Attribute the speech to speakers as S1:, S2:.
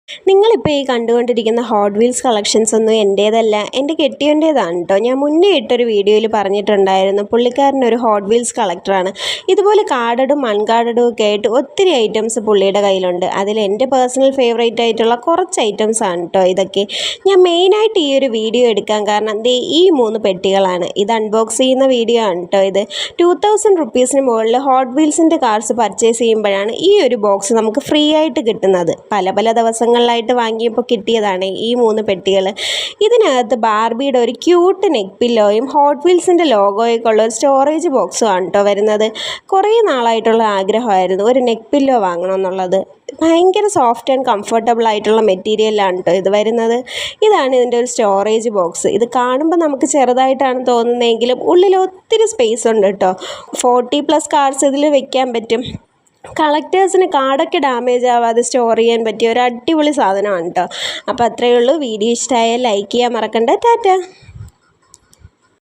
S1: നിങ്ങളിപ്പോൾ ഈ കണ്ടുകൊണ്ടിരിക്കുന്ന ഹോട്ട് വീൽസ് കളക്ഷൻസ് ഒന്നും എൻ്റേതല്ല, എൻ്റെ കെട്ടിയവൻ്റേതാണ് കേട്ടോ. ഞാൻ മുന്നേ ഇട്ടൊരു വീഡിയോയിൽ പറഞ്ഞിട്ടുണ്ടായിരുന്നു, പുള്ളിക്കാരനൊരു ഹോട്ട് വീൽസ് കളക്ടറാണ്. ഇതുപോലെ കാർഡഡും അൺകാർഡഡും ഒക്കെ ആയിട്ട് ഒത്തിരി ഐറ്റംസ് പുള്ളിയുടെ കയ്യിലുണ്ട്. അതിൽ എൻ്റെ പേഴ്സണൽ ഫേവറേറ്റ് ആയിട്ടുള്ള കുറച്ച് ഐറ്റംസ് ആണ് കേട്ടോ ഇതൊക്കെ. ഞാൻ മെയിനായിട്ട് ഈ ഒരു വീഡിയോ എടുക്കാൻ കാരണം ഈ 3 പെട്ടികളാണ്. ഇത് അൺബോക്സ് ചെയ്യുന്ന വീഡിയോ ആണ് കേട്ടോ ഇത്. 2000 റുപ്പീസിന് മുകളിൽ ഹോട്ട് വീൽസിൻ്റെ കാർസ് പർച്ചേസ് ചെയ്യുമ്പോഴാണ് ഈ ഒരു ബോക്സ് നമുക്ക് ഫ്രീ ആയിട്ട് കിട്ടുന്നത്. പല പല ദിവസങ്ങളിലായിട്ട് വാങ്ങിയപ്പോൾ കിട്ടിയതാണ് ഈ 3 പെട്ടികൾ. ഇതിനകത്ത് ബാർബിയുടെ ഒരു ക്യൂട്ട് നെക്ക് പില്ലോയും ഹോട്ട് വീൽസിൻ്റെ ലോഗോയൊക്കെ ഉള്ള ഒരു സ്റ്റോറേജ് ബോക്സും ആണ് കേട്ടോ വരുന്നത്. കുറേ നാളായിട്ടുള്ള ആഗ്രഹമായിരുന്നു ഒരു നെക്ക് പില്ലോ വാങ്ങണമെന്നുള്ളത്. ഭയങ്കര സോഫ്റ്റ് ആൻഡ് കംഫർട്ടബിൾ ആയിട്ടുള്ള മെറ്റീരിയലാണ് കേട്ടോ ഇത് വരുന്നത്. ഇതാണ് ഇതിൻ്റെ ഒരു സ്റ്റോറേജ് ബോക്സ്. ഇത് കാണുമ്പോൾ നമുക്ക് ചെറുതായിട്ടാണ് തോന്നുന്നതെങ്കിലും ഉള്ളിൽ ഒത്തിരി സ്പേസ് ഉണ്ട് കേട്ടോ. 40+ കാർഡ്സ് ഇതിൽ വെക്കാൻ പറ്റും. കളക്ടേഴ്സിന് കാർഡൊക്കെ ഡാമേജ് ആവാതെ സ്റ്റോർ ചെയ്യാൻ പറ്റിയ ഒരു അടിപൊളി സാധനമാണ് കേട്ടോ. അപ്പോൾ അത്രയേ ഉള്ളൂ. വീഡിയോ ഇഷ്ടമായാൽ ലൈക്ക് ചെയ്യാൻ മറക്കണ്ട. ടാറ്റ.